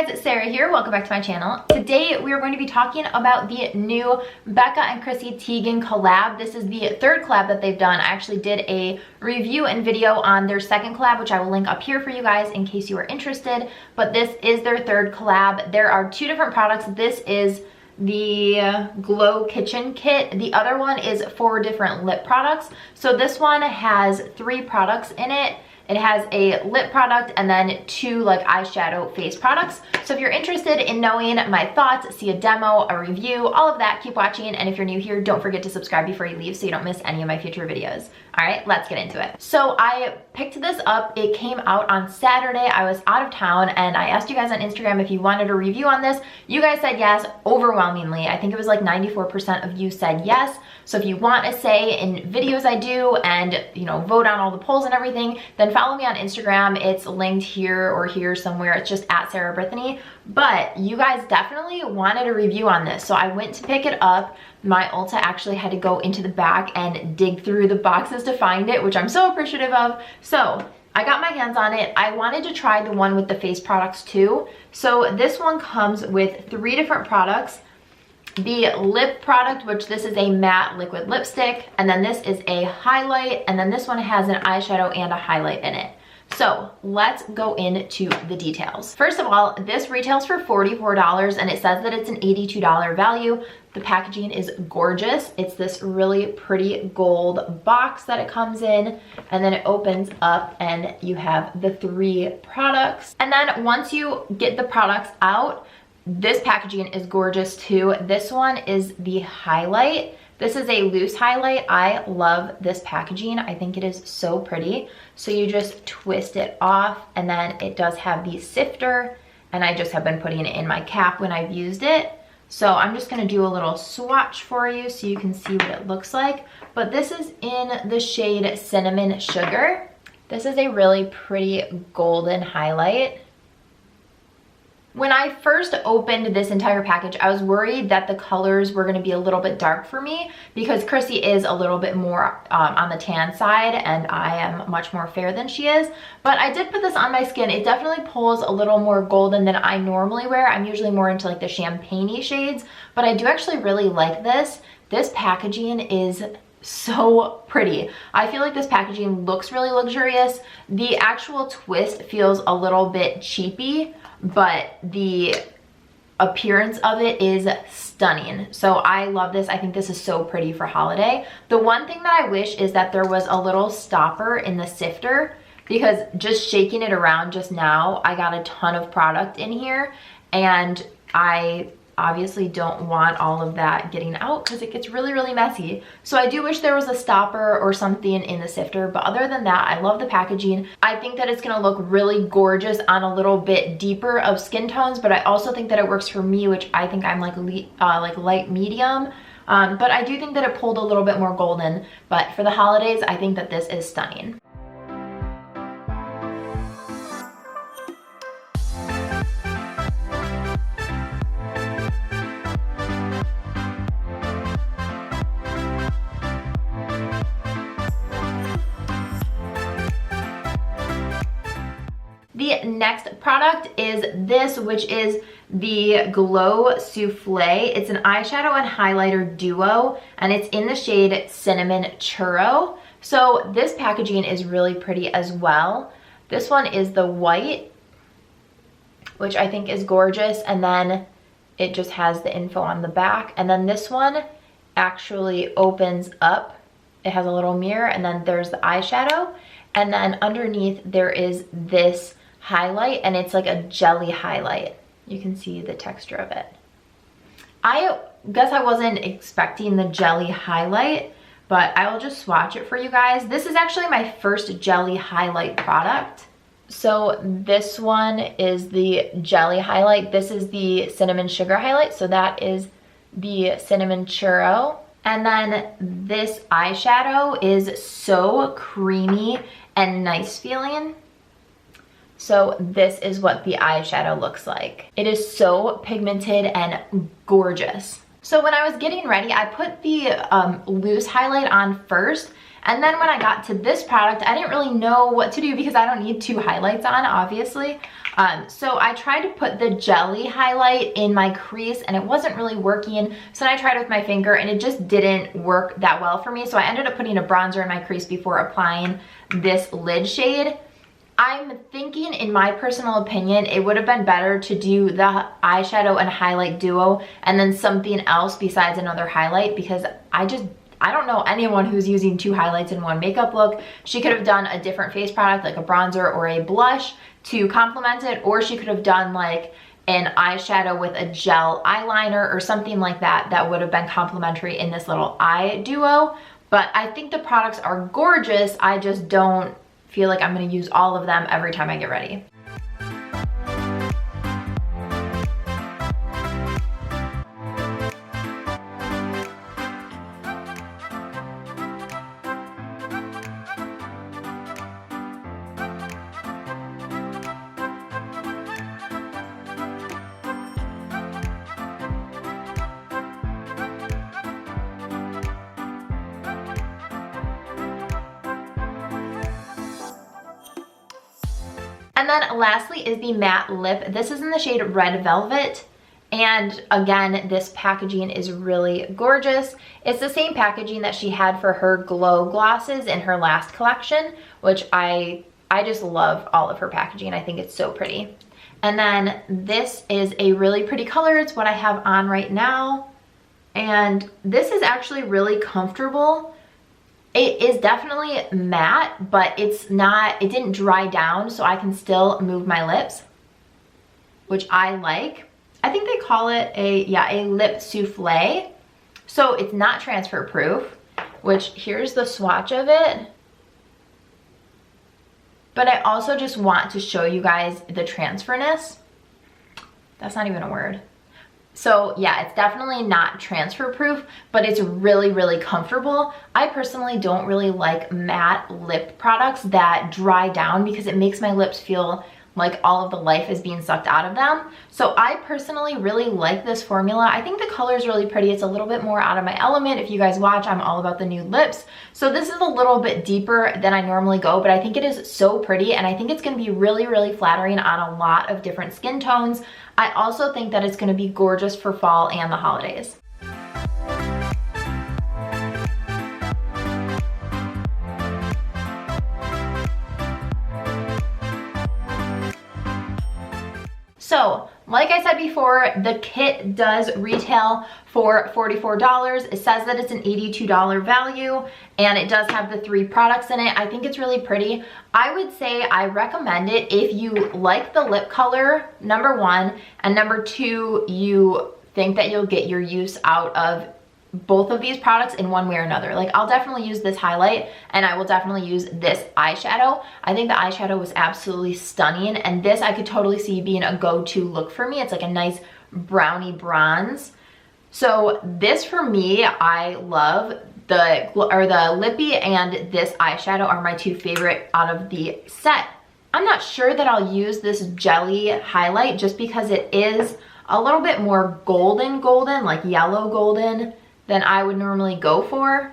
guys, Sarah here. Welcome back to my channel. Today we are going to be talking about the new Becca and Chrissy Teigen collab. This is the third collab that they've done. I actually did a review and video on their second collab, which I will link up here for you guys in case you are interested. But this is their third collab. There are two different products. This is the Glow Kitchen Kit. The other one is 4 different lip products. So this one has 3 products in it. It has a lip product and then 2 like eyeshadow face products. So if you're interested in knowing my thoughts, see a demo, a review, all of that, keep watching. And if you're new here, don't forget to subscribe before you leave so you don't miss any of my future videos. All right, let's get into it. So I picked this up. It came out on Saturday. I was out of town and I asked you guys on Instagram if you wanted a review on this. You guys said yes, overwhelmingly. I think it was like 94% of you said yes. So if you want a say in videos I do and, you know, vote on all the polls and everything, then follow me on Instagram. It's linked here or here somewhere. It's just at Sarah Brithinee. But you guys definitely wanted a review on this. So I went to pick it up. My Ulta actually had to go into the back and dig through the boxes to find it, which I'm so appreciative of. So I got my hands on it. I wanted to try the one with the face products too. So this one comes with 3 different products. The lip product, which this is a matte liquid lipstick, and then this is a highlight, and then this one has an eyeshadow and a highlight in it. So let's go into the details. First of all, this retails for $44 and it says that it's an $82 value. The packaging is gorgeous. It's this really pretty gold box that it comes in, and then it opens up and you have the 3 products. And then once you get the products out, this packaging is gorgeous too. This one is the highlight. This is a loose highlight. I love this packaging. I think it is so pretty. So you just twist it off and then it does have the sifter, and I just have been putting it in my cap when I've used it. So I'm just gonna do a little swatch for you so you can see what it looks like. But this is in the shade Cinnamon Sugar. This is a really pretty golden highlight. When I first opened this entire package, I was worried that the colors were gonna be a little bit dark for me because Chrissy is a little bit more on the tan side and I am much more fair than she is. But I did put this on my skin. It definitely pulls a little more golden than I normally wear. I'm usually more into like the champagne-y shades, but I do actually really like this. This packaging is so pretty. I feel like this packaging looks really luxurious. The actual twist feels a little bit cheapy, but the appearance of it is stunning. So I love this. I think this is so pretty for holiday. The one thing that I wish is that there was a little stopper in the sifter, because just shaking it around just now, I got a ton of product in here and I obviously don't want all of that getting out because it gets really, really messy. So I do wish there was a stopper or something in the sifter, but other than that, I love the packaging. I think that it's gonna look really gorgeous on a little bit deeper of skin tones, but I also think that it works for me, which I think I'm like light medium. But I do think that it pulled a little bit more golden, but for the holidays, I think that this is stunning. The next product is this, which is the Glow Souffle. It's an eyeshadow and highlighter duo, and it's in the shade Cinnamon Churro. So this packaging is really pretty as well. This one is the white, which I think is gorgeous, and then it just has the info on the back. And then this one actually opens up. It has a little mirror, and then there's the eyeshadow. And then underneath there is this highlight, and it's like a jelly highlight. You can see the texture of it. I guess I wasn't expecting the jelly highlight, but I will just swatch it for you guys. This is actually my first jelly highlight product. So this one is the jelly highlight. This is the cinnamon sugar highlight. So that is the cinnamon churro. And then this eyeshadow is so creamy and nice feeling. So this is what the eyeshadow looks like. It is so pigmented and gorgeous. So when I was getting ready, I put the loose highlight on first, And then when I got to this product, I didn't really know what to do because I don't need 2 highlights on, obviously. So I tried to put the jelly highlight in my crease and it wasn't really working. So then I tried it with my finger and it just didn't work that well for me. So I ended up putting a bronzer in my crease before applying this lid shade. I'm thinking, in my personal opinion, it would have been better to do the eyeshadow and highlight duo and then something else besides another highlight, because I don't know anyone who's using 2 highlights in one makeup look. She could have done a different face product like a bronzer or a blush to complement it, or she could have done like an eyeshadow with a gel eyeliner or something like that that would have been complementary in this little eye duo. But I think the products are gorgeous. I just don't feel like I'm going to use all of them every time I get ready. And then lastly is the matte lip. This is in the shade Red Velvet. And again, this packaging is really gorgeous. It's the same packaging that she had for her glow glosses in her last collection, which I just love all of her packaging. I think it's so pretty. And then this is a really pretty color. It's what I have on right now. And this is actually really comfortable. It is definitely matte, but it didn't dry down, so I can still move my lips, which I like. I think they call it a lip souffle. So it's not transfer proof, which here's the swatch of it. But I also just want to show you guys the transferness. That's not even a word. So yeah, it's definitely not transfer proof, but it's really, really comfortable. I personally don't really like matte lip products that dry down because it makes my lips feel like all of the life is being sucked out of them. So I personally really like this formula. I think the color is really pretty. It's a little bit more out of my element. If you guys watch, I'm all about the nude lips. So this is a little bit deeper than I normally go, but I think it is so pretty and I think it's gonna be really, really flattering on a lot of different skin tones. I also think that it's gonna be gorgeous for fall and the holidays. So, like I said before, the kit does retail for $44. It says that it's an $82 value, and it does have the 3 products in it. I think it's really pretty. I would say I recommend it if you like the lip color, number 1, and number 2, you think that you'll get your use out of both of these products in one way or another. Like, I'll definitely use this highlight and I will definitely use this eyeshadow. I think the eyeshadow was absolutely stunning, and this I could totally see being a go-to look for me. It's like a nice brownie bronze. So this for me, I love. The lippy and this eyeshadow are my 2 favorite out of the set. I'm not sure that I'll use this jelly highlight just because it is a little bit more golden, like yellow golden, than I would normally go for,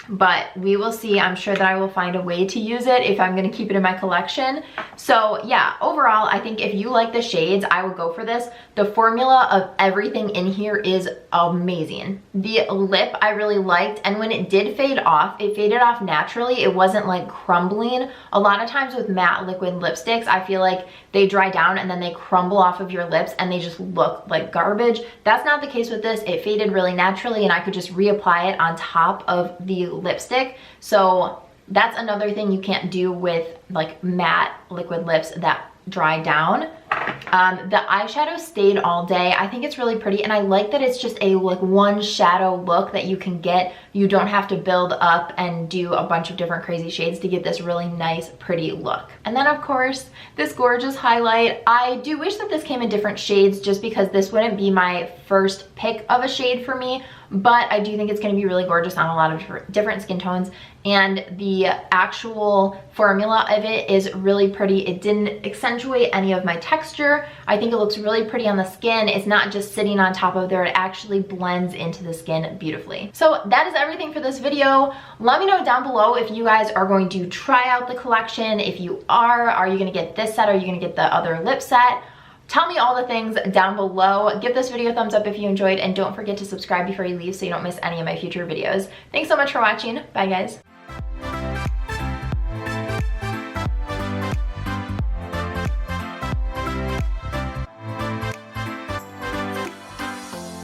but we will see. I'm sure that I will find a way to use it if I'm gonna keep it in my collection. So yeah, overall, I think if you like the shades, I would go for this. The formula of everything in here is amazing. The lip I really liked, and when it did fade off, it faded off naturally. It wasn't like crumbling. A lot of times with matte liquid lipsticks, I feel like they dry down and then they crumble off of your lips and they just look like garbage. That's not the case with this. It faded really naturally and I could just reapply it on top of the lipstick. So that's another thing you can't do with like matte liquid lips that dry down. The eyeshadow stayed all day. I think it's really pretty, and I like that it's just a like one shadow look that you can get. You don't have to build up and do a bunch of different crazy shades to get this really nice pretty look. And then of course this gorgeous highlight. I do wish that this came in different shades just because this wouldn't be my first pick of a shade for me, but I do think it's going to be really gorgeous on a lot of different skin tones, and the actual formula of it is really pretty. It didn't accentuate any of my texture. I think it looks really pretty on the skin. It's not just sitting on top of there, it actually blends into the skin beautifully. So that is everything for this video. Let me know down below if you guys are going to try out the collection. If you are you gonna get this set? Are you gonna get the other lip set? Tell me all the things down below. Give this video a thumbs up if you enjoyed, and don't forget to subscribe before you leave so you don't miss any of my future videos. Thanks so much for watching. Bye guys.